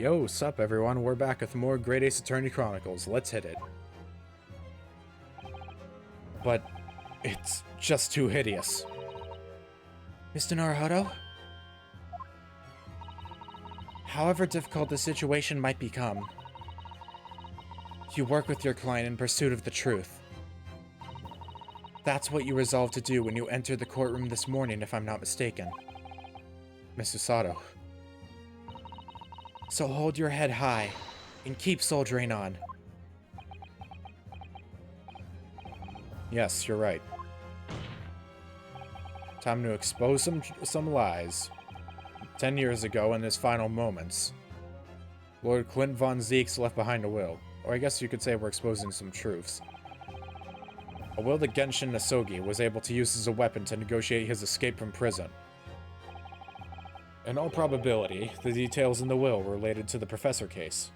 Yo, sup everyone, we're back with more Great Ace Attorney Chronicles. Let's hit it. But it's just too hideous. Mr. Naruhodo? However difficult the situation might become, you work with your client in pursuit of the truth. That's what you resolved to do when you entered the courtroom this morning, if I'm not mistaken. Mr. Sato. So hold your head high, and keep soldiering on. Yes, you're right. Time to expose some lies. 10 years ago, in his final moments, Lord Clint von Zeeks left behind a will. Or I guess you could say we're exposing some truths. A will that Genshin Nasogi was able to use as a weapon to negotiate his escape from prison. In all probability, the details in the will were related to the Professor case.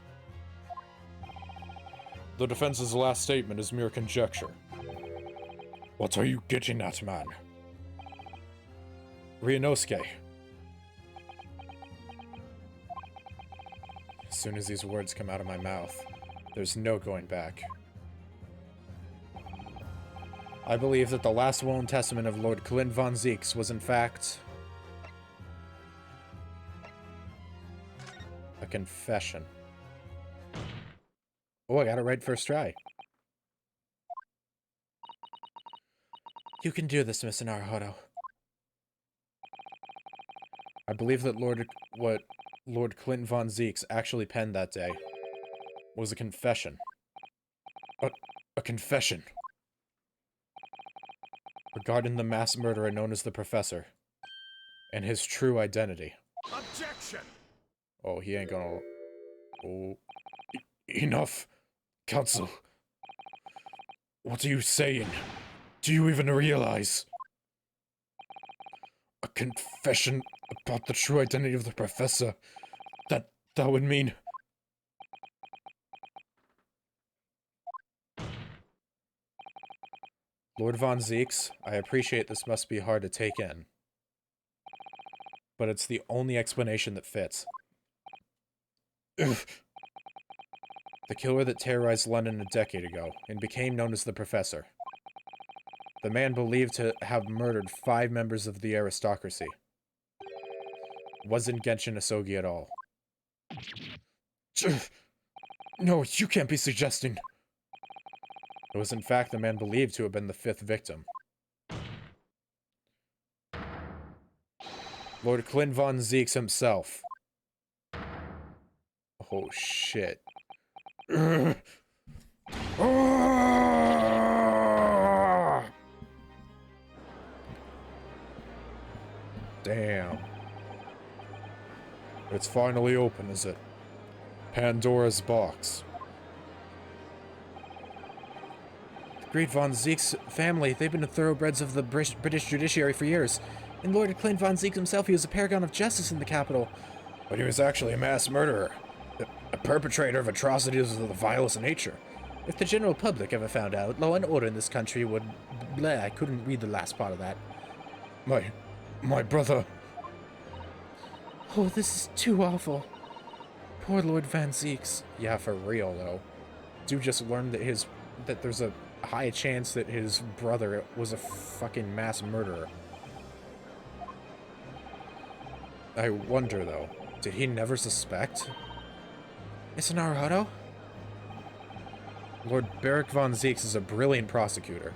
The defense's last statement is mere conjecture. What are you getting at, man? Ryunosuke. As soon as these words come out of my mouth, there's no going back. I believe that the last will and testament of Lord Clint von Zeeks was in fact a confession. Oh, I got it right first try. You can do this, Mr. Naruhodo. I believe that what Lord Clint von Zeeks actually penned that day was a confession. A confession. Regarding the mass murderer known as the Professor. And his true identity. Objection! Oh, he ain't gonna... Oh... Enough! Counsel! What are you saying? Do you even realize? A confession about the true identity of the Professor? That would mean... Lord von Zeeks, I appreciate this must be hard to take in. But it's the only explanation that fits. Ugh. The killer that terrorized London a decade ago, and became known as the Professor. The man believed to have murdered 5 members of the aristocracy. Wasn't Genshin Nasogi at all. No, you can't be suggesting... It was in fact the man believed to have been the 5th victim. Lord Clint von Zeeks himself. Oh shit. Damn. It's finally open, is it? Pandora's box. The great von Zeeks family, they've been the thoroughbreds of the British judiciary for years. And Lord Clint von Zeeks himself, he was a paragon of justice in the capital. But he was actually a mass murderer. A perpetrator of atrocities of the vilest nature. If the general public ever found out, law and order in this country would... Bleh, I couldn't read the last part of that. My brother... Oh, this is too awful. Poor Lord Van Zeeks. Yeah, for real, though. Dude just learned that there's a high chance that his brother was a fucking mass murderer. I wonder, though, did he never suspect? Mr. Naruhodo? Lord Beric von Zeeks is a brilliant prosecutor.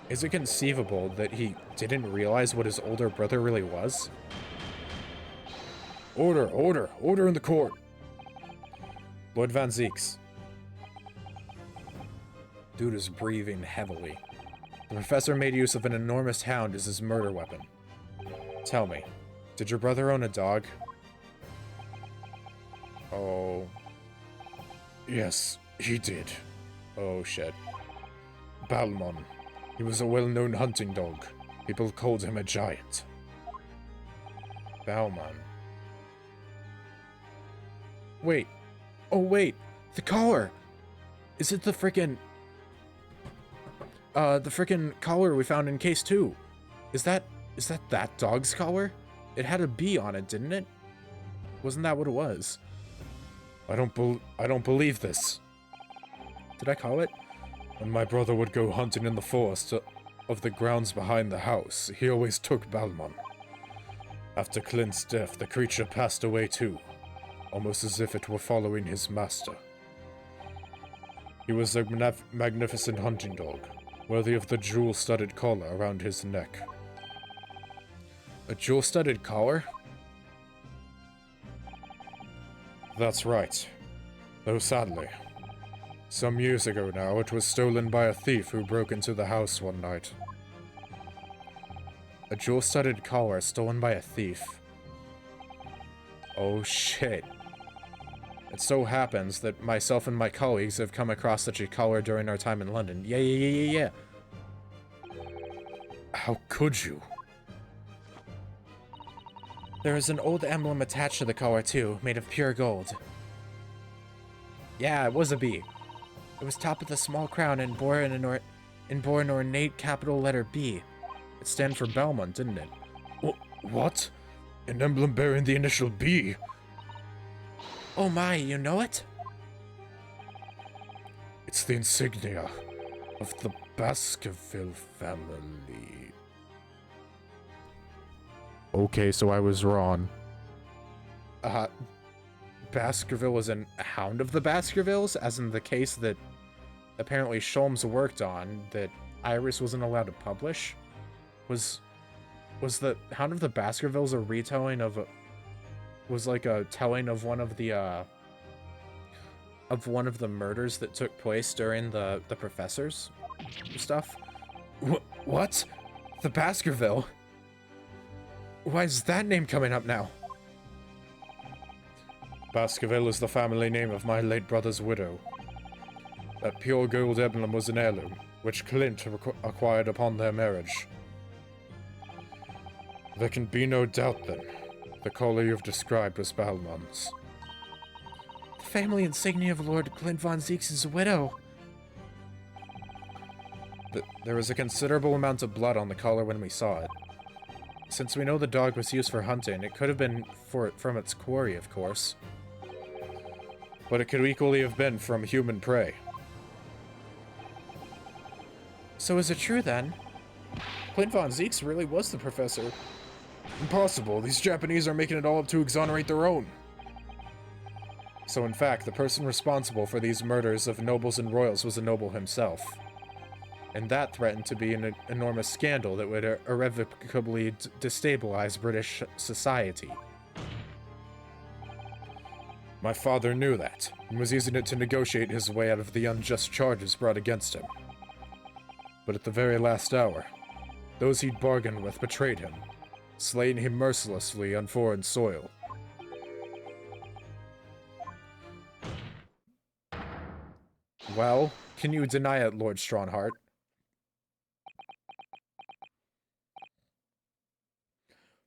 Is it conceivable that he didn't realize what his older brother really was? Order, order, order in the court! Lord Van Zeeks. Dude is breathing heavily. The Professor made use of an enormous hound as his murder weapon. Tell me, did your brother own a dog? Oh. Yes, he did. Oh shit. Balmon. He was a well-known hunting dog. People called him a giant. Balmon. Wait. Oh wait! The collar! Is it the frickin'... the frickin' collar we found in case 2? Is that dog's collar? It had a bee on it, didn't it? Wasn't that what it was? I don't believe this. Did I call it? When my brother would go hunting in the forest of the grounds behind the house, he always took Balmon. After Clint's death, the creature passed away too, almost as if it were following his master. He was a magnificent hunting dog, worthy of the jewel-studded collar around his neck. A jewel-studded collar? That's right. Though sadly, some years ago now, it was stolen by a thief who broke into the house one night. A jewel-studded collar stolen by a thief. Oh shit. It so happens that myself and my colleagues have come across such a collar during our time in London. Yeah. How could you? There is an old emblem attached to the collar too, made of pure gold. Yeah, it was a B. It was topped with a small crown and bore an ornate capital letter B. It stands for Belmont, didn't it? What? An emblem bearing the initial B? Oh my, you know it? It's the insignia of the Baskerville family. Okay, so I was wrong. Baskerville was a hound of the Baskervilles, as in the case that apparently Sholmes worked on that Iris wasn't allowed to publish? Was the Hound of the Baskervilles a retelling of was like a telling of one of the murders that took place during the professors stuff? What? The Baskerville? Why is that name coming up now? Baskerville is the family name of my late brother's widow. That pure gold emblem was an heirloom, which Clint acquired upon their marriage. There can be no doubt, then, the collar you've described was Balmon's. The family insignia of Lord Clint von Zieks' widow. There was a considerable amount of blood on the collar when we saw it. Since we know the dog was used for hunting, it could have been from its quarry, of course. But it could equally have been from human prey. So is it true, then? Clint von Zieks really was the professor. Impossible. These Japanese are making it all up to exonerate their own. So in fact, the person responsible for these murders of nobles and royals was a noble himself. And that threatened to be an enormous scandal that would irrevocably destabilize British society. My father knew that, and was using it to negotiate his way out of the unjust charges brought against him. But at the very last hour, those he'd bargained with betrayed him, slaying him mercilessly on foreign soil. Well, can you deny it, Lord Strongheart?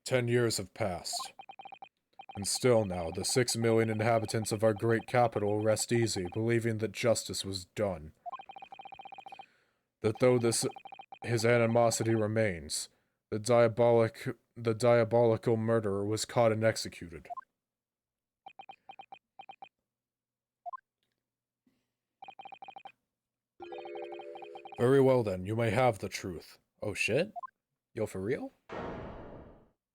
"10 years have passed. And still now, the 6 million inhabitants of our great capital rest easy, believing that justice was done. That though his animosity remains, the diabolical murderer was caught and executed. Very well then, you may have the truth." Oh shit? Yo, for real?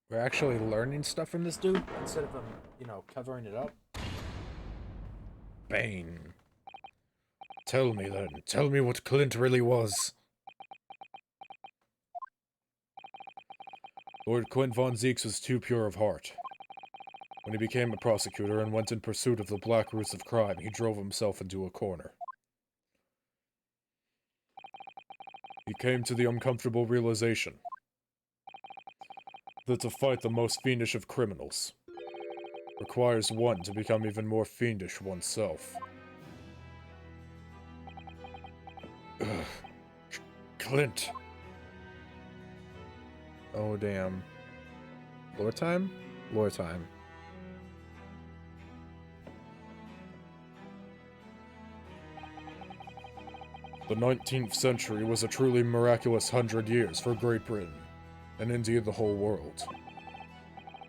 We're actually learning stuff from this dude, instead of him, covering it up? Bane. Tell me then, tell me what Clint really was. Lord Clint von Zieks was too pure of heart. When he became a prosecutor and went in pursuit of the black roots of crime, he drove himself into a corner. He came to the uncomfortable realization that to fight the most fiendish of criminals requires one to become even more fiendish oneself. Ugh. Clint. Oh, damn. Lore time? Lore time. The 19th century was a truly miraculous 100 years for Great Britain, and indeed the whole world.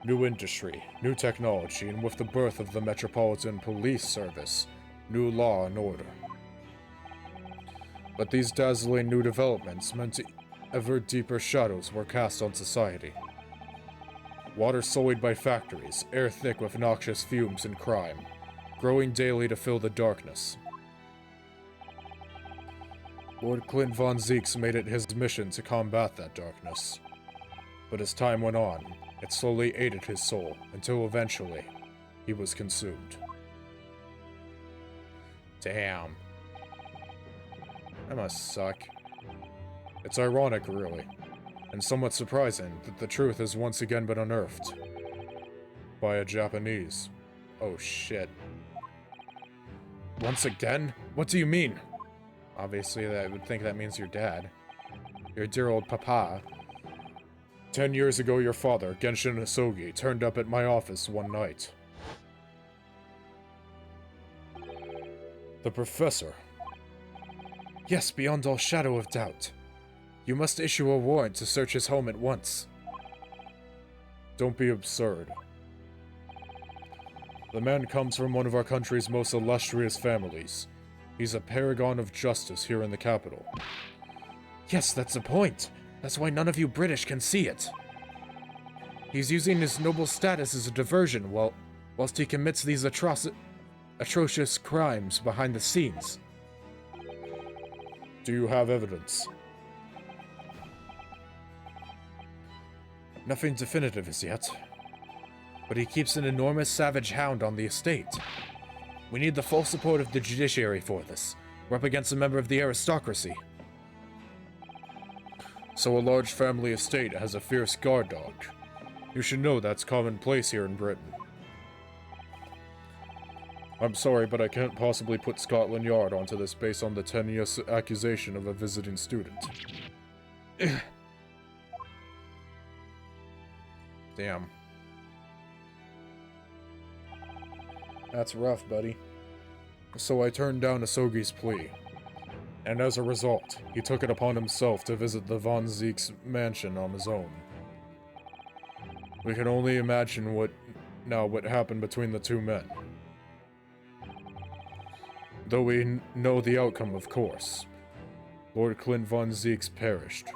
New industry, new technology, and with the birth of the Metropolitan Police Service, new law and order. But these dazzling new developments meant ever deeper shadows were cast on society. Water sullied by factories, air thick with noxious fumes and crime, growing daily to fill the darkness. Lord Clint von Zieks made it his mission to combat that darkness. But as time went on, it slowly ate at his soul, until eventually, he was consumed. Damn. That must suck. It's ironic, really, and somewhat surprising that the truth has once again been unearthed. By a Japanese. Oh shit. Once again? What do you mean? Obviously, I would think that means your dad. Your dear old papa. 10 years ago, your father, Genshin Asogi, turned up at my office one night. The professor. Yes, beyond all shadow of doubt. You must issue a warrant to search his home at once. Don't be absurd. The man comes from one of our country's most illustrious families. He's a paragon of justice here in the capital. Yes, that's the point. That's why none of you British can see it. He's using his noble status as a diversion whilst he commits these atrocious crimes behind the scenes. Do you have evidence? Nothing definitive as yet. But he keeps an enormous savage hound on the estate. We need the full support of the judiciary for this. We're up against a member of the aristocracy. So a large family estate has a fierce guard dog. You should know that's commonplace here in Britain. I'm sorry, but I can't possibly put Scotland Yard onto this based on the tenuous accusation of a visiting student. Damn. That's rough, buddy. So I turned down Asogi's plea. And as a result, he took it upon himself to visit the Von Zieks mansion on his own. We can only imagine what happened between the two men. Though we know the outcome, of course. Lord Clint von Zieks perished.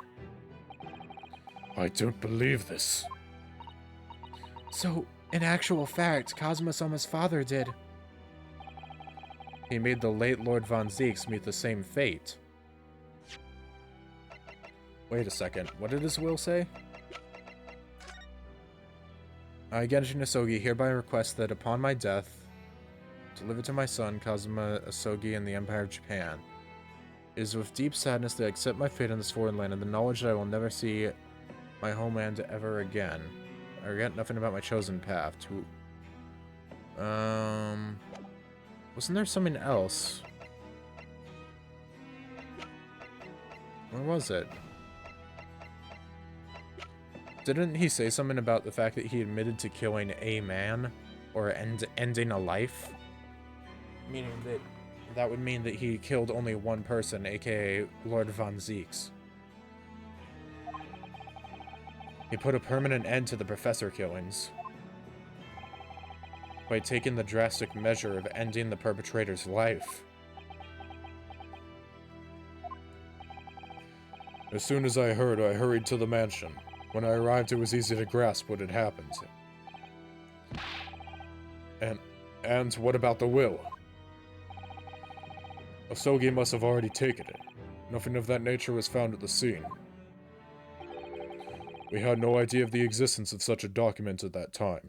I don't believe this. So, in actual fact, Cosmo-sama's father did. He made the late Lord von Zieks meet the same fate. Wait a second, what did his will say? I, Genshin Asogi, hereby request that upon my death, delivered to my son, Kazuma Asogi, in the Empire of Japan. It is with deep sadness that I accept my fate in this foreign land and the knowledge that I will never see my homeland ever again. I regret nothing about my chosen path. Wasn't there something else? Where was it? Didn't he say something about the fact that he admitted to killing a man? Or ending a life? Meaning that would mean that he killed only one person, aka Lord von Zieks. He put a permanent end to the professor killings by taking the drastic measure of ending the perpetrator's life. As soon as I heard, I hurried to the mansion. When I arrived, it was easy to grasp what had happened. And what about the will? Asogi must have already taken it. Nothing of that nature was found at the scene. We had no idea of the existence of such a document at that time.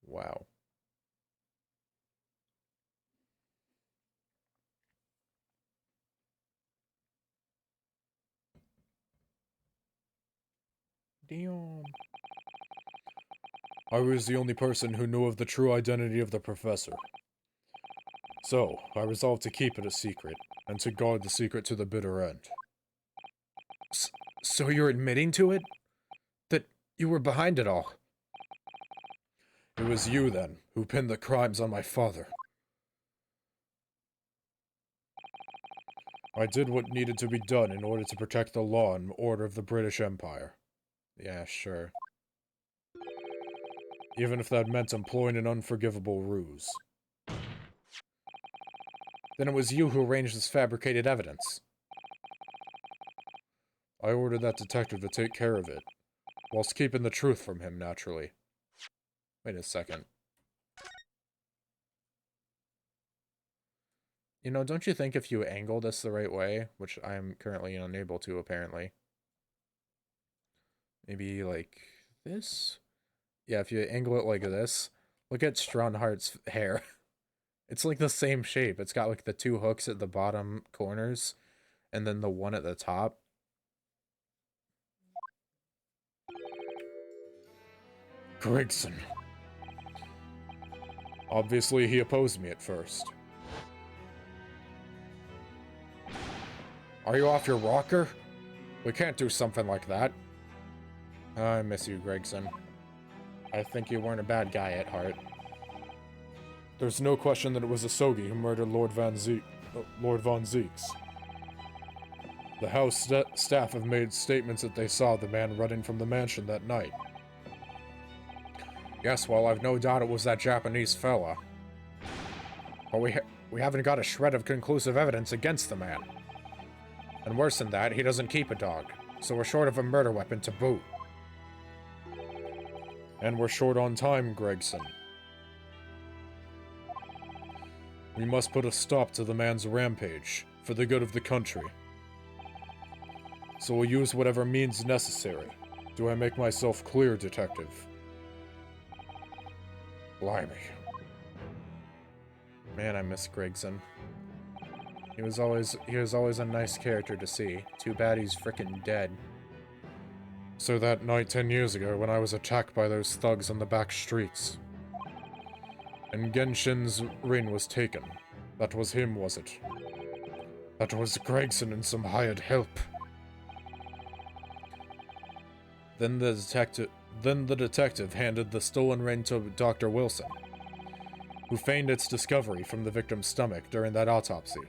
Wow. Damn. I was the only person who knew of the true identity of the professor. So, I resolved to keep it a secret, and to guard the secret to the bitter end. So you're admitting to it? That you were behind it all? It was you, then, who pinned the crimes on my father. I did what needed to be done in order to protect the law and order of the British Empire. Yeah, sure. Even if that meant employing an unforgivable ruse. Then it was you who arranged this fabricated evidence. I ordered that detective to take care of it, whilst keeping the truth from him, naturally. Wait a second. You know, don't you think if you angle this the right way, which I am currently unable to, apparently. Maybe, like, this? Yeah, if you angle it like this, look at Strongheart's hair. It's like the same shape. It's got, like, the two hooks at the bottom corners, and then the one at the top. Gregson. Obviously, he opposed me at first. Are you off your rocker? We can't do something like that. I miss you, Gregson. I think you weren't a bad guy at heart. There's no question that it was Asogi who murdered Lord Von Zeeks. The house staff have made statements that they saw the man running from the mansion that night. Yes, well, I've no doubt it was that Japanese fella. But we haven't got a shred of conclusive evidence against the man. And worse than that, he doesn't keep a dog, so we're short of a murder weapon to boot. And we're short on time, Gregson. We must put a stop to the man's rampage, for the good of the country. So we'll use whatever means necessary. Do I make myself clear, Detective? Blimey. Man, I miss Gregson. He was always a nice character to see. Too bad he's frickin' dead. So that night 10 years ago, when I was attacked by those thugs on the back streets, and Genshin's ring was taken, that was him, was it? That was Gregson and some hired help. Then the detective handed the stolen ring to Dr. Wilson, who feigned its discovery from the victim's stomach during that autopsy.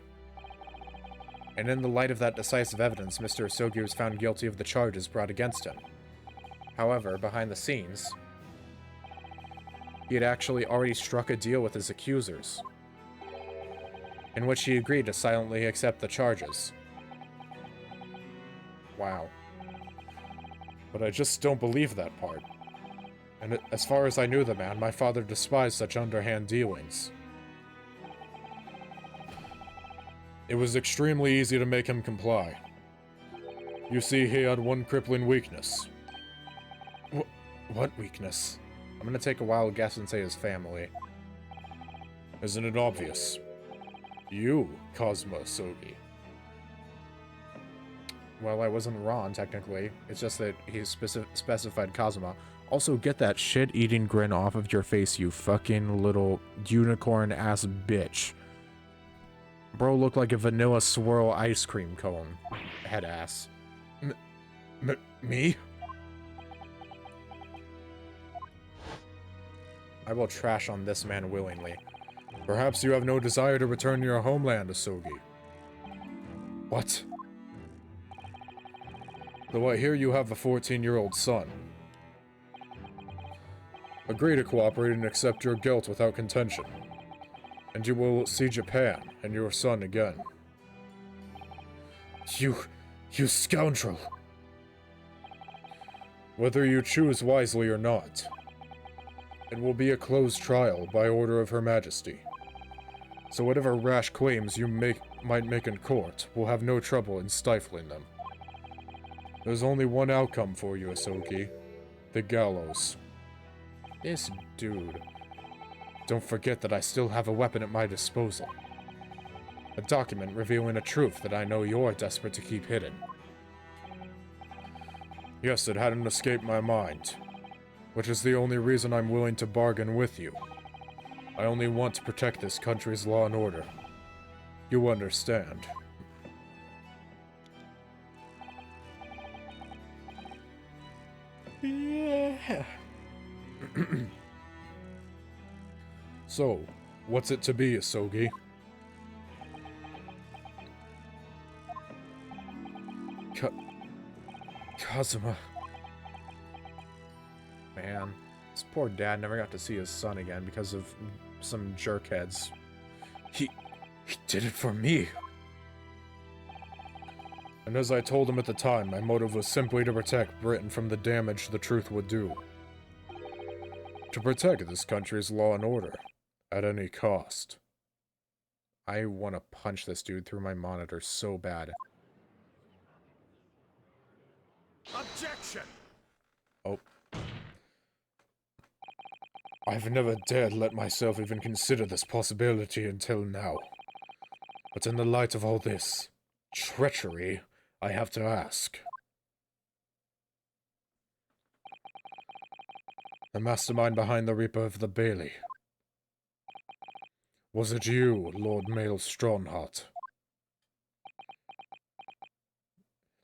And in the light of that decisive evidence, Mr. Asogi was found guilty of the charges brought against him. However, behind the scenes, he had actually already struck a deal with his accusers, in which he agreed to silently accept the charges. Wow. But I just don't believe that part. And as far as I knew the man, my father despised such underhand dealings. It was extremely easy to make him comply. You see, he had one crippling weakness. What weakness? I'm gonna take a wild guess and say his family. Isn't it obvious? You, Cosmo Asogi. Well, I wasn't wrong, technically. It's just that he specified Kazuma. Also, get that shit-eating grin off of your face, you fucking little unicorn-ass bitch. Bro looked like a vanilla swirl ice cream cone. Head ass. Me? I will trash on this man willingly. Perhaps you have no desire to return to your homeland, Asogi. What? Though I hear you have a 14-year-old son. Agree to cooperate and accept your guilt without contention. And you will see Japan and your son again. You scoundrel! Whether you choose wisely or not, it will be a closed trial by order of Her Majesty. So whatever rash claims you might make in court will have no trouble in stifling them. There's only one outcome for you, Asogi. The gallows. This dude. Don't forget that I still have a weapon at my disposal. A document revealing a truth that I know you're desperate to keep hidden. Yes, it hadn't escaped my mind. Which is the only reason I'm willing to bargain with you. I only want to protect this country's law and order. You understand. Yeah. So, what's it to be, Asogi? Kazuma. Man, this poor dad never got to see his son again because of some jerkheads. He did it for me. And as I told him at the time, my motive was simply to protect Britain from the damage the truth would do. To protect this country's law and order, at any cost. I want to punch this dude through my monitor so bad. Objection! Oh. I've never dared let myself even consider this possibility until now. But in the light of all this treachery, I have to ask. The mastermind behind the Reaper of the Bailey. Was it you, Lord Mael Strongheart?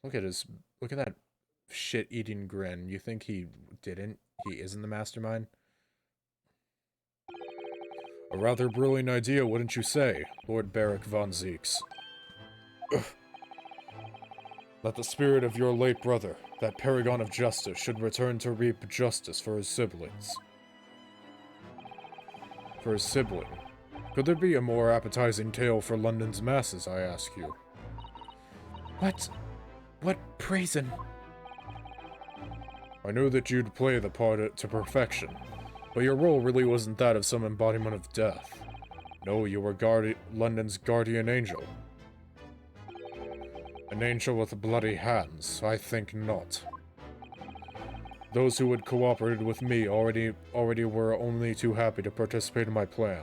Look at that shit-eating grin. You think he didn't? He isn't the mastermind? A rather brilliant idea, wouldn't you say, Lord Beric von Zieks? That the spirit of your late brother, that paragon of justice, should return to reap justice for his siblings. For his sibling. Could there be a more appetizing tale for London's masses, I ask you? What brazen? I knew that you'd play the part to perfection, but your role really wasn't that of some embodiment of death. No, you were London's guardian angel. An angel with bloody hands? I think not. Those who had cooperated with me already were only too happy to participate in my plan.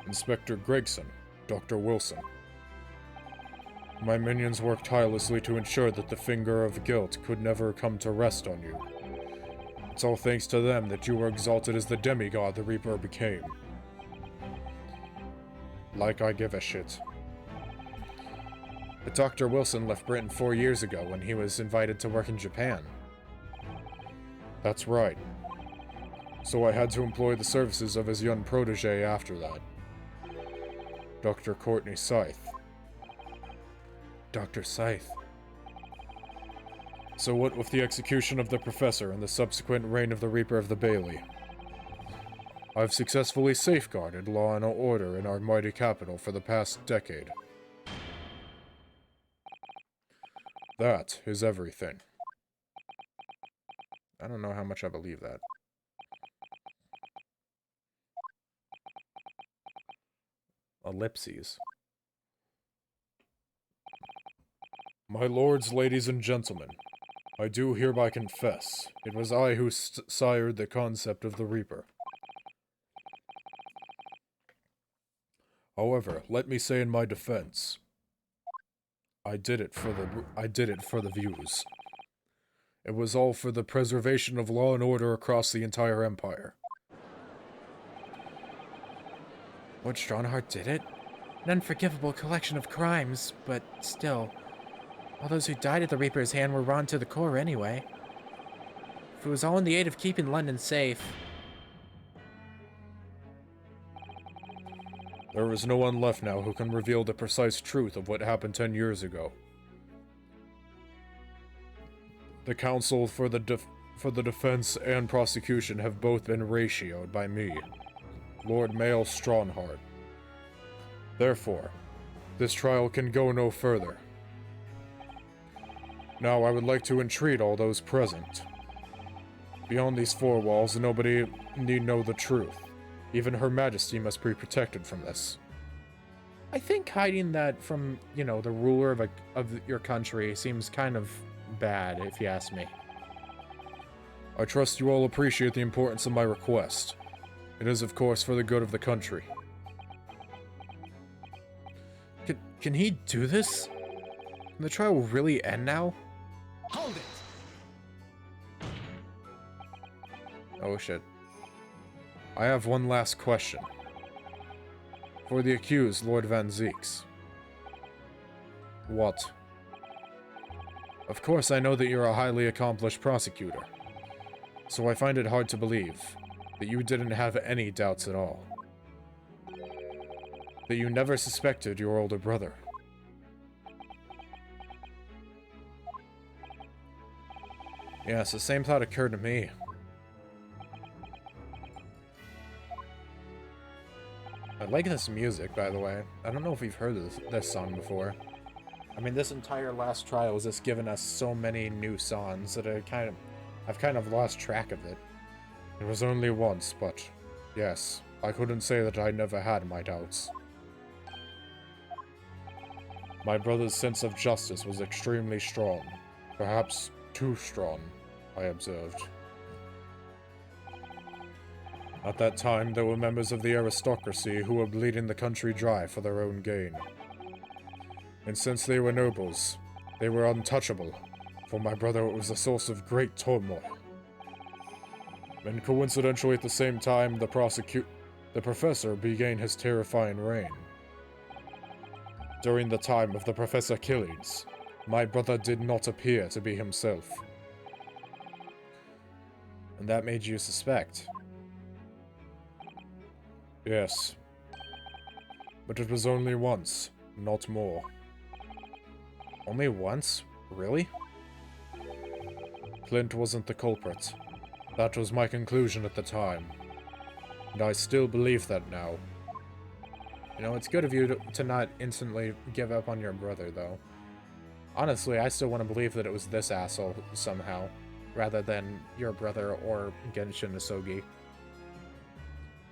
Inspector Gregson, Dr. Wilson. My minions worked tirelessly to ensure that the finger of guilt could never come to rest on you. It's all thanks to them that you were exalted as the demigod the Reaper became. Like I give a shit. But Dr. Wilson left Britain 4 years ago when he was invited to work in Japan. That's right. So I had to employ the services of his young protege after that. Dr. Courtney Scythe. Dr. Scythe. So what with the execution of the Professor and the subsequent reign of the Reaper of the Bailey? I've successfully safeguarded law and order in our mighty capital for the past decade. That is everything. I don't know how much I believe that. Ellipses. My lords, ladies, and gentlemen, I do hereby confess, it was I who sired the concept of the Reaper. However, let me say in my defense, I did it for the views. It was all for the preservation of law and order across the entire empire. Lord Strongheart did it? An unforgivable collection of crimes, but still. All those who died at the Reaper's hand were rotten to the core anyway. If it was all in the aid of keeping London safe... There is no one left now who can reveal the precise truth of what happened 10 years ago. The counsel for the defense and prosecution have both been ratioed by me, Lord Mael Strongheart. Therefore, this trial can go no further. Now I would like to entreat all those present. Beyond these 4 walls, nobody need know the truth. Even Her Majesty must be protected from this. I think hiding that from, you know, the ruler of your country seems kind of bad, if you ask me. I trust you all appreciate the importance of my request. It is, of course, for the good of the country. Can he do this? Can the trial really end now? Hold it! Oh shit. I have one last question. For the accused, Lord Van Zieks. What? Of course, I know that you're a highly accomplished prosecutor. So I find it hard to believe that you didn't have any doubts at all. That you never suspected your older brother. Yes, the same thought occurred to me. I like this music, by the way. I don't know if we've heard this song before. I mean, this entire last trial has just given us so many new songs that I've kind of lost track of it. It was only once, but yes, I couldn't say that I never had my doubts. My brother's sense of justice was extremely strong. Perhaps too strong, I observed. At that time, there were members of the aristocracy who were bleeding the country dry for their own gain. And since they were nobles, they were untouchable. For my brother, it was a source of great turmoil. And coincidentally, at the same time, the professor began his terrifying reign. During the time of the Professor killings, my brother did not appear to be himself. And that made you suspect? Yes. But it was only once, not more. Only once? Really? Clint wasn't the culprit. That was my conclusion at the time. And I still believe that now. You know, it's good of you to not instantly give up on your brother, though. Honestly, I still want to believe that it was this asshole somehow, rather than your brother or Genshin Isogi.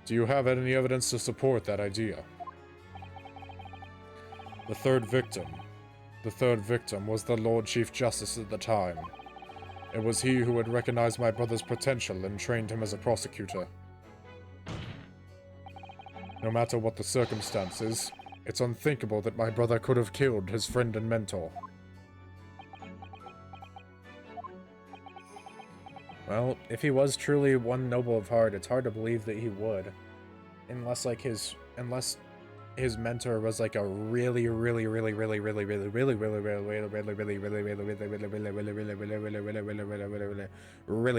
Do you have any evidence to support that idea? The third victim was the Lord Chief Justice at the time. It was he who had recognized my brother's potential and trained him as a prosecutor. No matter what the circumstances, it's unthinkable that my brother could have killed his friend and mentor. Well, if he was truly one noble of heart, it's hard to believe that he would. Unless his mentor was like a really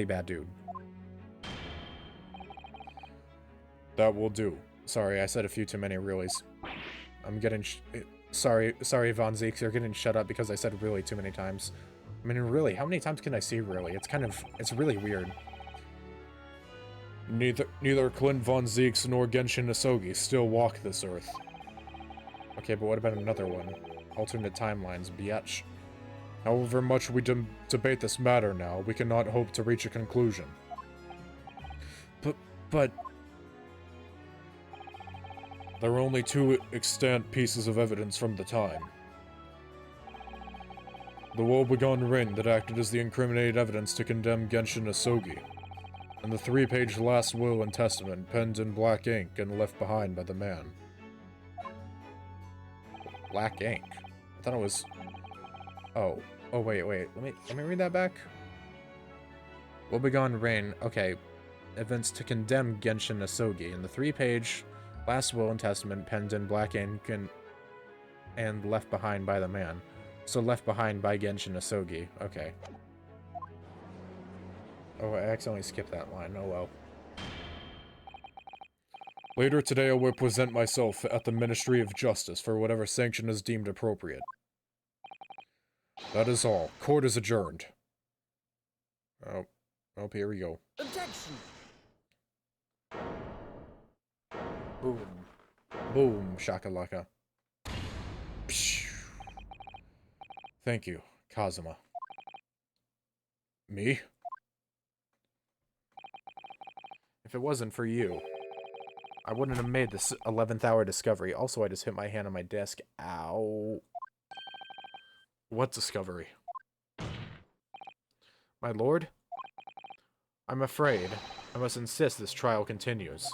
bad dude. That will do. Sorry, I said a few too many reallys. I'm getting sorry, Von Zeeks, you're getting shut up because I said really too many times. I mean, really, how many times can I say really? It's really weird. Neither Clint Von Zeeks nor Genshin Isogi still walk this earth. Okay, but what about another one? Alternate timelines, biatch. However much we debate this matter now, we cannot hope to reach a conclusion. But... There are only two extant pieces of evidence from the time. The woebegone ring that acted as the incriminated evidence to condemn Genshin Isogi, and the 3-page last will and testament penned in black ink and left behind by the man. Black ink? I thought it was... Oh, wait, let me read that back. Woebegone ring, okay. Evidence to condemn Genshin Isogi, and the 3-page last will and testament penned in black ink and left behind by the man. So left behind by Genshin Isogi. Okay. Oh, I accidentally skipped that line. Oh well. Later today I will present myself at the Ministry of Justice for whatever sanction is deemed appropriate. That is all. Court is adjourned. Oh, here we go. Objection! Boom. Boom, shakalaka. Thank you, Kazuma. Me? If it wasn't for you, I wouldn't have made this 11th hour discovery. Also, I just hit my hand on my desk. Ow. What discovery? My lord? I'm afraid I must insist this trial continues.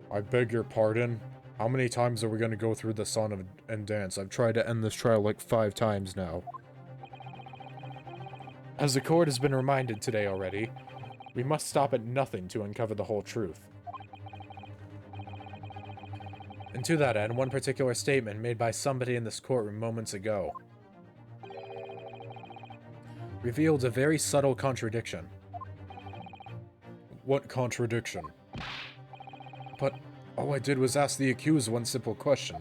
I beg your pardon? How many times are we going to go through the song and dance? I've tried to end this trial like 5 times now. As the court has been reminded today already, we must stop at nothing to uncover the whole truth. And to that end, one particular statement made by somebody in this courtroom moments ago revealed a very subtle contradiction. What contradiction? But all I did was ask the accused one simple question.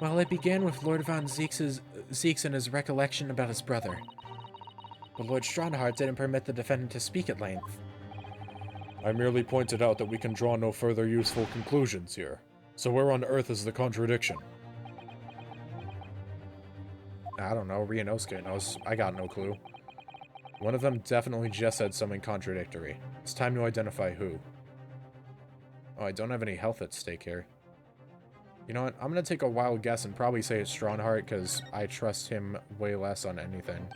Well, it began with Lord von Zeeks and his recollection about his brother. But Lord Strongheart didn't permit the defendant to speak at length. I merely pointed out that we can draw no further useful conclusions here. So where on earth is the contradiction? I don't know, Ryunosuke knows. I got no clue. One of them definitely just said something contradictory. It's time to identify who. Oh, I don't have any health at stake here. You know what? I'm gonna take a wild guess and probably say it's Strongheart, because I trust him way less on anything.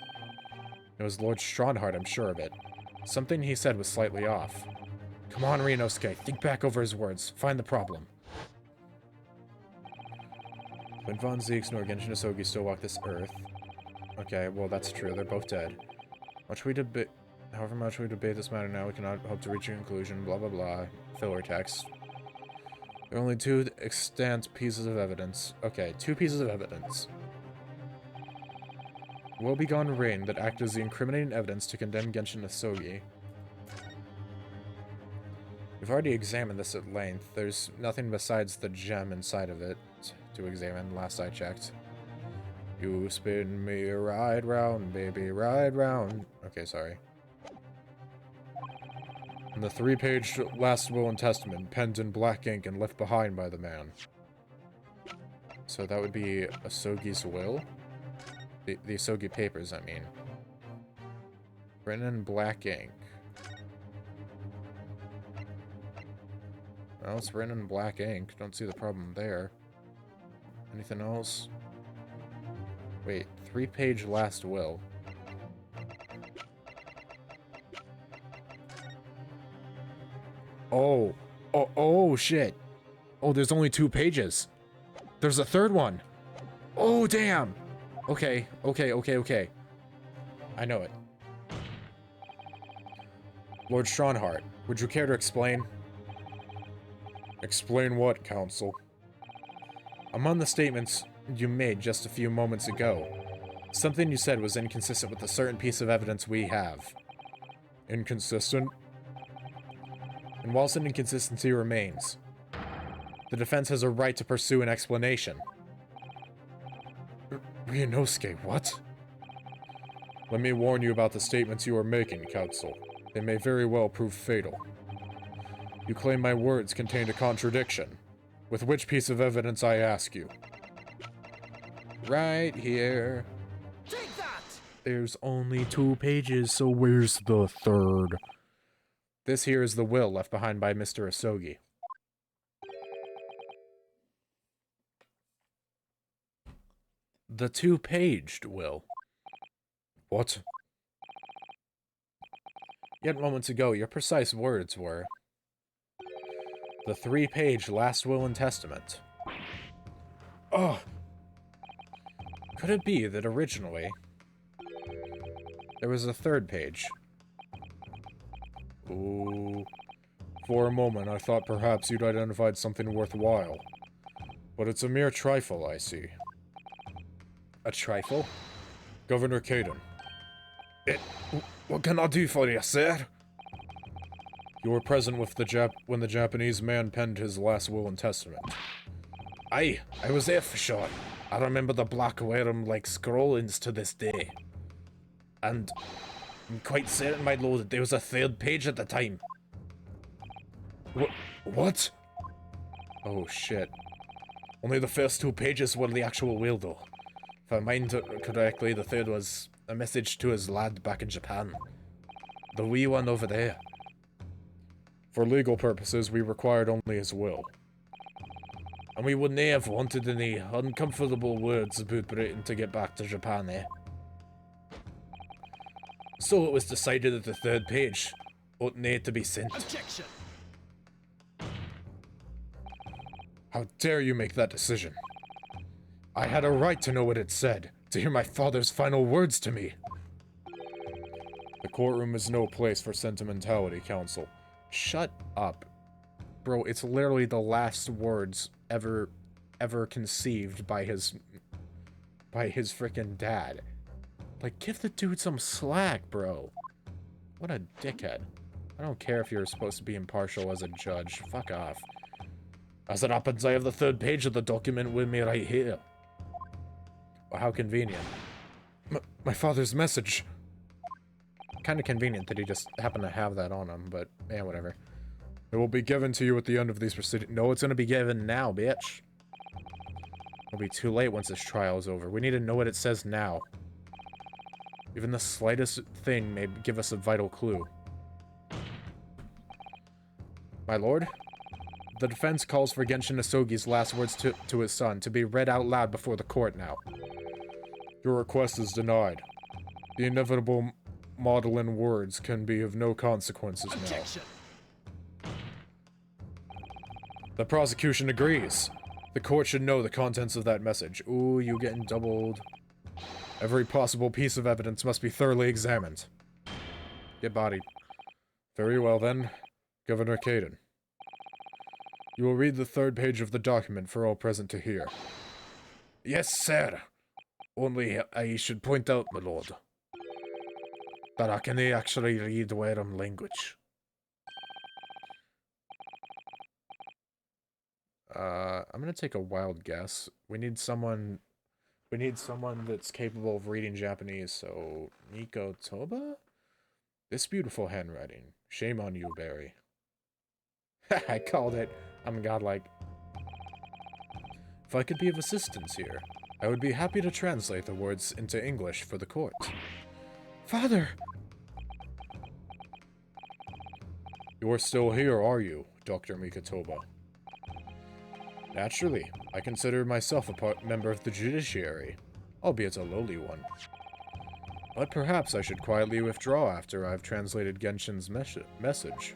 It was Lord Strongheart, I'm sure of it. Something he said was slightly off. Come on, Ryunosuke, think back over his words. Find the problem. When Von Zeeks nor Genshin Asogi still walk this earth. Okay, well that's true, they're both dead. However much we debate this matter now, we cannot hope to reach a conclusion, blah blah blah. Filler text. There are only two extant pieces of evidence. Okay, 2 pieces of evidence. Woebegone Rain that act as the incriminating evidence to condemn Genshin Asogi. We've already examined this at length. There's nothing besides the gem inside of it to examine, last I checked. You spin me right round, baby, right round. Okay, sorry. And the 3-page last will and testament, penned in black ink and left behind by the man. So that would be Asogi's will? The Asogi papers, I mean. Written in black ink. Well, it's written in black ink. Don't see the problem there. Anything else? Wait, 3-page last will. Oh, shit. Oh, there's only 2 pages. There's a 3rd one. Oh, damn. Okay. I know it. Lord Strongheart, would you care to explain? Explain what, Counsel? Among the statements you made just a few moments ago, something you said was inconsistent with a certain piece of evidence we have. Inconsistent? And whilst an inconsistency remains, the defense has a right to pursue an explanation. Ryunosuke, what? Let me warn you about the statements you are making, Counsel. They may very well prove fatal. You claim my words contained a contradiction. With which piece of evidence, I ask you? Right here. Take that! There's only 2 pages, so where's the 3rd? This here is the will left behind by Mr. Asogi. The 2-paged will. What? Yet moments ago, your precise words were... the 3-page last will and testament. Oh! Could it be that originally... there was a 3rd page? Ooh. For a moment, I thought perhaps you'd identified something worthwhile. But it's a mere trifle, I see. A trifle? Governor Caden. What can I do for you, sir? You were present with when the Japanese man penned his last will and testament. Aye, I was there for sure. I remember the black worm like scrollings to this day. And I'm quite certain, my lord, that there was a 3rd page at the time. What? Oh shit. Only the first 2 pages were the actual will, though. If I mind correctly, the 3rd was a message to his lad back in Japan. The wee one over there. For legal purposes, we required only his will. And we wouldn't have wanted any uncomfortable words about Britain to get back to Japan, eh? So it was decided that the 3rd page ought need to be sent. Objection! How dare you make that decision? I had a right to know what it said, to hear my father's final words to me. The courtroom is no place for sentimentality, Counsel. Shut up. Bro, it's literally the last words ever conceived by his freaking dad. Like, give the dude some slack, bro. What a dickhead. I don't care if you're supposed to be impartial as a judge. Fuck off. As it happens, I have the 3rd page of the document with me right here. How convenient. My father's message. Kind of convenient that he just happened to have that on him, but yeah, whatever. It will be given to you at the end of these proceedings. No, it's gonna be given now, bitch. It'll be too late once this trial is over. We need to know what it says now. Even the slightest thing may give us a vital clue. My lord? The defense calls for Genshin Asogi's last words to his son to be read out loud before the court now. Your request is denied. The inevitable maudlin words can be of no consequences now. Objection. The prosecution agrees. The court should know the contents of that message. Ooh, you getting doubled. Every possible piece of evidence must be thoroughly examined. Get bodied. Very well then, Governor Caden. You will read the third page of the document for all present to hear. Yes, sir. Only I should point out, my lord, that I can actually read Werem language. I'm gonna take a wild guess. We need someone that's capable of reading Japanese, so Nico Toba? This beautiful handwriting. Shame on you, Barry. I called it. I'm godlike. If I could be of assistance here, I would be happy to translate the words into English for the court. Father! You are still here, are you, Dr. Mikatoba? Naturally, I consider myself a member of the judiciary, albeit a lowly one. But perhaps I should quietly withdraw after I've translated Genshin's message.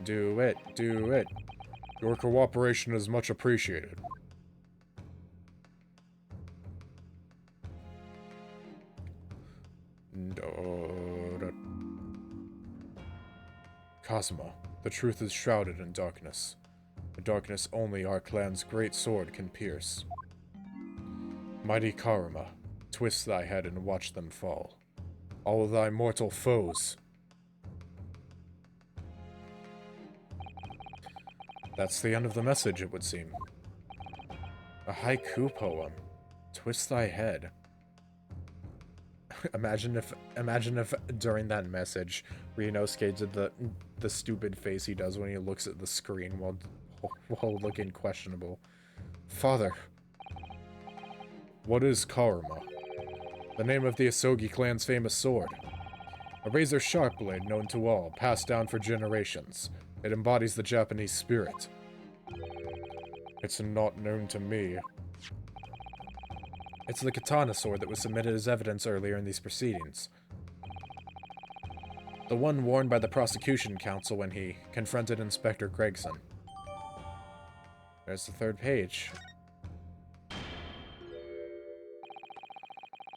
Do it, do it. Your cooperation is much appreciated. Cosmo, the truth is shrouded in darkness. A darkness only our clan's great sword can pierce. Mighty Karuma, twist thy head and watch them fall. All thy mortal foes. That's the end of the message, it would seem. A haiku poem. Twist thy head. Imagine if during that message, Ryunosuke did the stupid face he does when he looks at the screen while looking questionable. Father. What is Karuma? The name of the Asogi clan's famous sword. A razor-sharp blade known to all, passed down for generations. It embodies the Japanese spirit. It's not known to me. It's the katana sword that was submitted as evidence earlier in these proceedings. The one worn by the prosecution counsel when he confronted Inspector Gregson. There's the third page.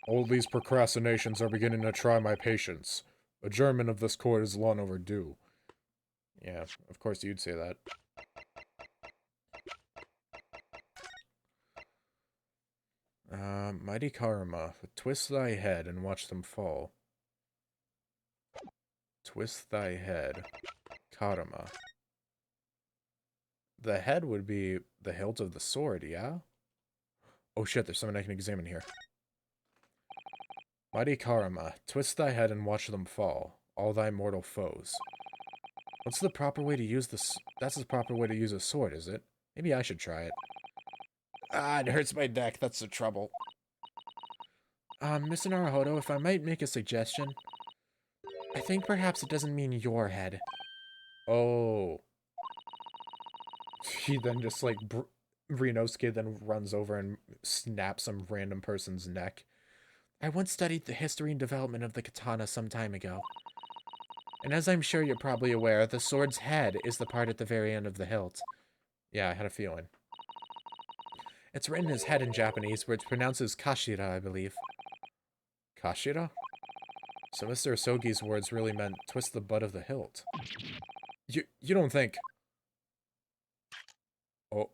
All these procrastinations are beginning to try my patience. Adjournment of this court is long overdue. Yeah, of course you'd say that. Mighty Karuma, twist thy head and watch them fall. Twist thy head. Karuma. The head would be the hilt of the sword, yeah? Oh shit, there's something I can examine here. Mighty Karuma, twist thy head and watch them fall, all thy mortal foes. What's the proper way to use this? That's the proper way to use a sword, is it? Maybe I should try it. Ah, it hurts my neck, that's the trouble. Mr. Naruhodo, if I might make a suggestion. I think perhaps it doesn't mean your head. Oh. He then just like, Ryunosuke then runs over and snaps some random person's neck. I once studied the history and development of the katana some time ago. And as I'm sure you're probably aware, the sword's head is the part at the very end of the hilt. Yeah, I had a feeling. It's written as head in Japanese, where it's pronounced as kashira, I believe. Kashira? So Mr. Asogi's words really meant twist the butt of the hilt. You don't think... Oh.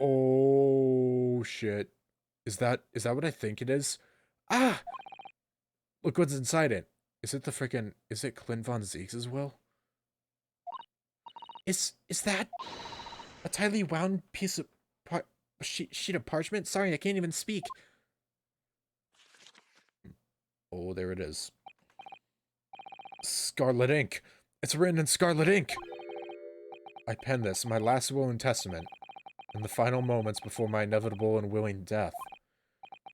Oh, shit. Is that what I think it is? Ah! Look what's inside it. Is it the frickin'... Is it Clint Von Zeeks' will? Is that... a tightly wound piece of... sheet of parchment? Sorry, I can't even speak. Oh, there it is. Scarlet ink. It's written in scarlet ink. I penned this, my last will and testament, in the final moments before my inevitable and willing death.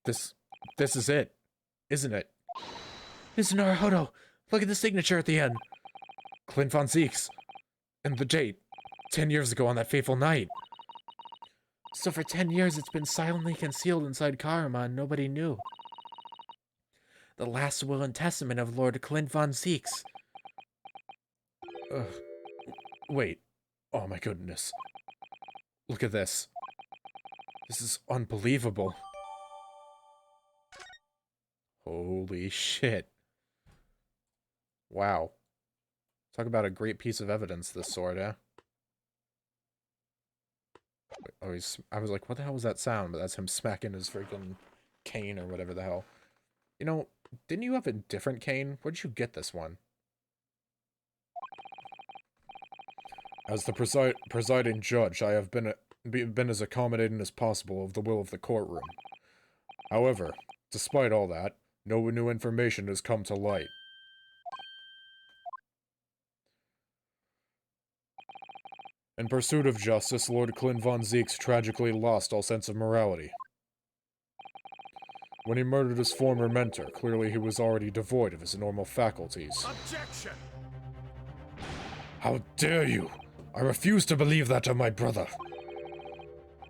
This is it, isn't it? Mr. Naruhodo, look at the signature at the end. Clint Von Zieks. And the date. 10 years ago on that fateful night. So for 10 years it's been silently concealed inside Karama and nobody knew. The last will and testament of Lord Clint Von Zieks. Ugh. Wait. Oh my goodness. Look at this. This is unbelievable. Holy shit. Wow. Talk about a great piece of evidence, this sword, eh? Oh, I was like, what the hell was that sound? But that's him smacking his freaking cane or whatever the hell. You know, didn't you have a different cane? Where'd you get this one? As the presiding judge, I have been as accommodating as possible of the will of the courtroom. However, despite all that, no new information has come to light. In pursuit of justice, Lord Clint Von Zieks tragically lost all sense of morality. When he murdered his former mentor, clearly he was already devoid of his normal faculties. Objection! How dare you! I refuse to believe that of my brother.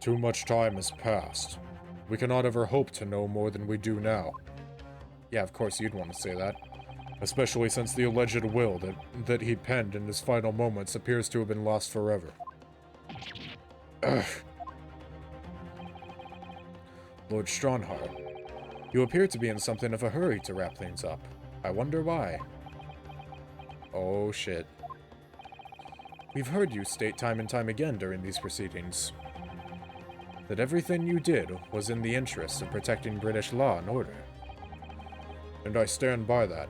Too much time has passed. We cannot ever hope to know more than we do now. Yeah, of course you'd want to say that. Especially since the alleged will that he penned in his final moments appears to have been lost forever. Ugh. Lord Stronhart, you appear to be in something of a hurry to wrap things up. I wonder why. Oh shit. We've heard you state time and time again during these proceedings that everything you did was in the interest of protecting British law and order. And I stand by that.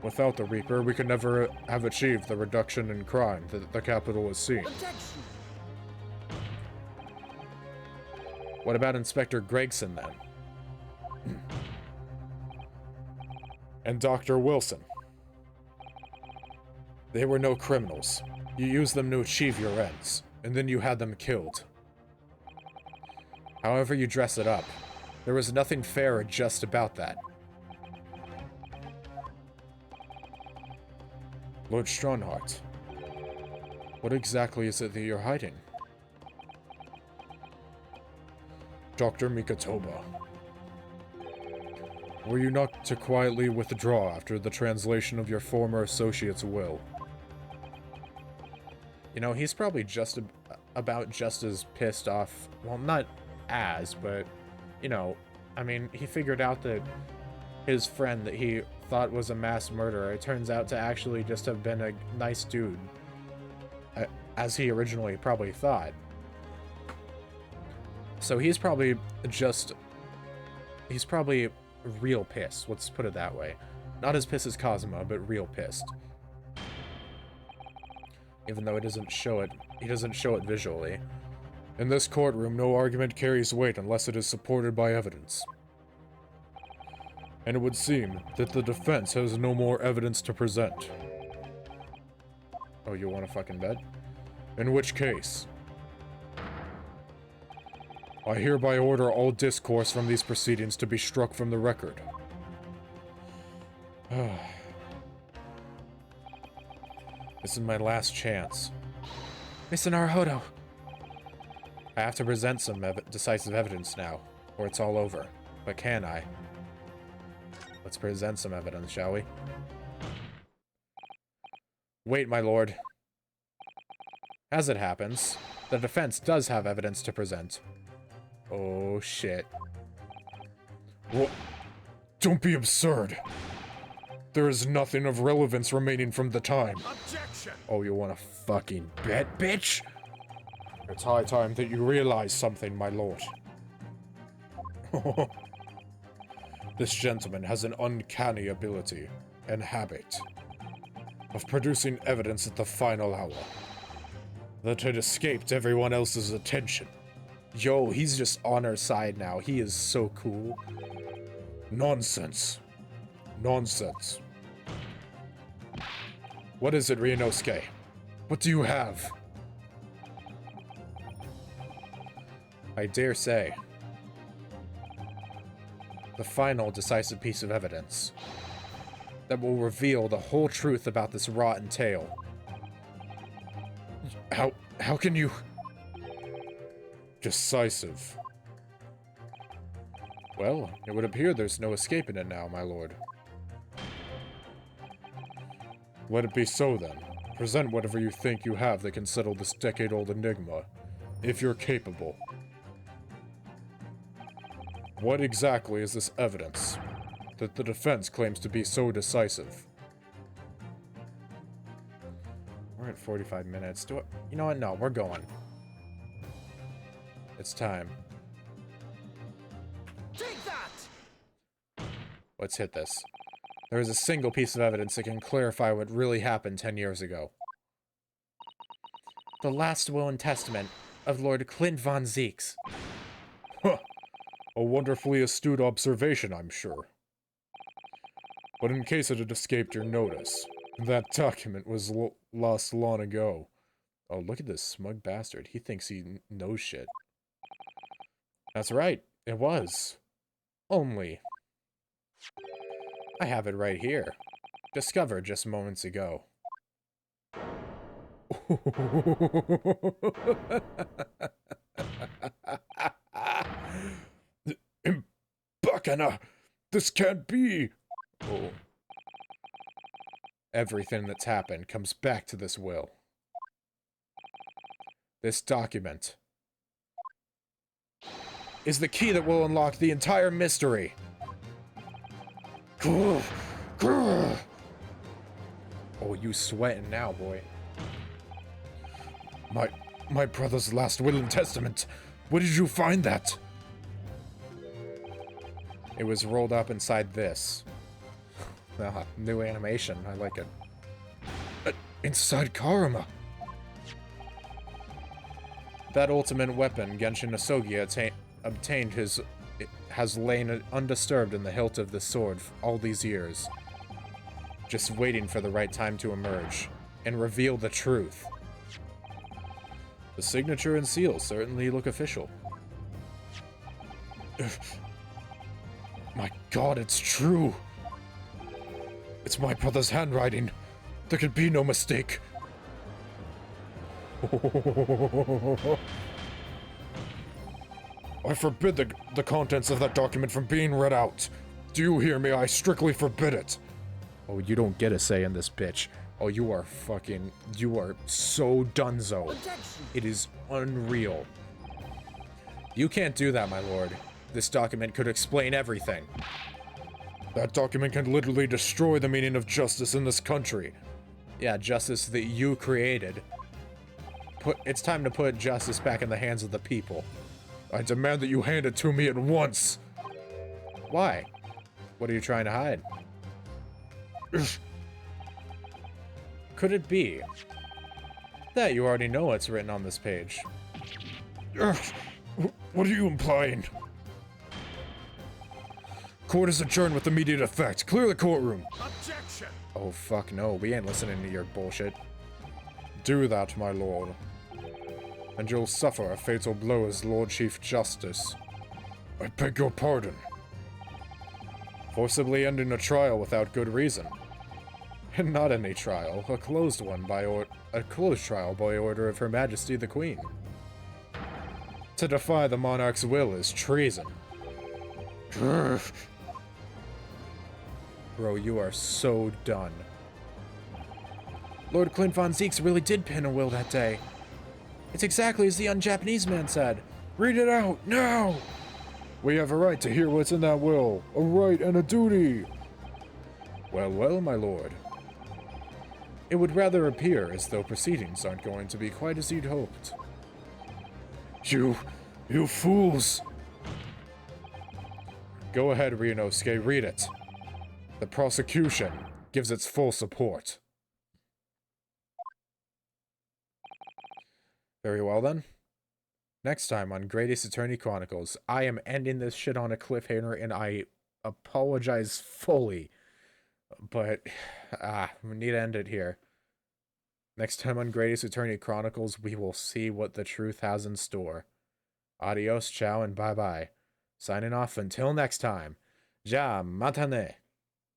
Without the Reaper, we could never have achieved the reduction in crime that the capital has seen. Objection! What about Inspector Gregson, then? And Dr. Wilson? They were no criminals. You used them to achieve your ends, and then you had them killed. However you dress it up, there was nothing fair or just about that. Lord Stronhart, what exactly is it that you're hiding? Dr. Mikatoba, were you not to quietly withdraw after the translation of your former associate's will? You know, he's probably about just as pissed off. Well, not as, but, you know, I mean, he figured out that his friend that he thought was a mass murderer, it turns out to actually just have been a nice dude, as he originally probably thought. So he's probably real pissed, let's put it that way. Not as pissed as Cosmo, but real pissed. Even though he doesn't show it visually. In this courtroom, no argument carries weight unless it is supported by evidence. And it would seem that the defense has no more evidence to present. Oh, you want to fucking bet? In which case, I hereby order all discourse from these proceedings to be struck from the record. This is my last chance. Mr. Naruhodo. I have to present some decisive evidence now, or it's all over. But can I? Let's present some evidence, shall we? Wait, my lord. As it happens, the defense does have evidence to present. Oh, shit. What? Don't be absurd. There is nothing of relevance remaining from the time. Objection! Oh, you want to fucking bet, bitch? It's high time that you realize something, my lord. This gentleman has an uncanny ability and habit of producing evidence at the final hour that had escaped everyone else's attention. Yo, he's just on our side now. He is so cool. Nonsense. Nonsense. What is it, Ryunosuke? What do you have? I dare say. The final decisive piece of evidence that will reveal the whole truth about this rotten tale. How can you... Decisive. Well, it would appear there's no escaping it now, my lord. Let it be so then. Present whatever you think you have that can settle this decade-old enigma, if you're capable. What exactly is this evidence that the defense claims to be so decisive? We're at 45 minutes. You know what? No, we're going. It's time. Take that! Let's hit this. There is a single piece of evidence that can clarify what really happened 10 years ago. The last will and testament of Lord Clint von Zieks. Huh. A wonderfully astute observation, I'm sure. But in case it had escaped your notice, that document was lost long ago. Oh, look at this smug bastard. He thinks he knows shit. That's right. It was. Only. I have it right here. Discovered just moments ago. Bacana! This can't be! Oh. Everything that's happened comes back to this will. This document is the key that will unlock the entire mystery. Oh, you sweating now, boy. My brother's last will and testament. Where did you find that? It was rolled up inside this. New animation. I like it. Inside Karama. That ultimate weapon Genshin Asogi obtained has lain undisturbed in the hilt of the sword all these years. Just waiting for the right time to emerge and reveal the truth. The signature and seal certainly look official. My god, it's true. It's my brother's handwriting. There could be no mistake. I forbid the contents of that document from being read out. Do you hear me? I strictly forbid it. Oh, you don't get a say in this, bitch. Oh, you are so dunzo. It is unreal. You can't do that, my lord. This document could explain everything. That document can literally destroy the meaning of justice in this country. Yeah, justice that you created. It's time to put justice back in the hands of the people. I demand that you hand it to me at once. Why? What are you trying to hide? Could it be that you already know what's written on this page? What are you implying? Court is adjourned with immediate effect. Clear the courtroom. Objection! Oh, fuck no. We ain't listening to your bullshit. Do that, my lord. And you'll suffer a fatal blow as Lord Chief Justice. I beg your pardon. Forcibly ending a trial without good reason. And not any trial, a closed one a closed trial by order of Her Majesty the Queen. To defy the monarch's will is treason. Bro, you are so done. Lord Clint von Zieks really did pen a will that day. It's exactly as the un-Japanese man said. Read it out, now! We have a right to hear what's in that will. A right and a duty. Well, well, my lord. It would rather appear as though proceedings aren't going to be quite as you'd hoped. You fools! Go ahead, Ryunosuke, read it. The prosecution gives its full support. Very well then. Next time on Greatest Attorney Chronicles, I am ending this shit on a cliffhanger, and I apologize fully. But, we need to end it here. Next time on Greatest Attorney Chronicles, we will see what the truth has in store. Adios, ciao, and bye-bye. Signing off until next time. Ja, matane.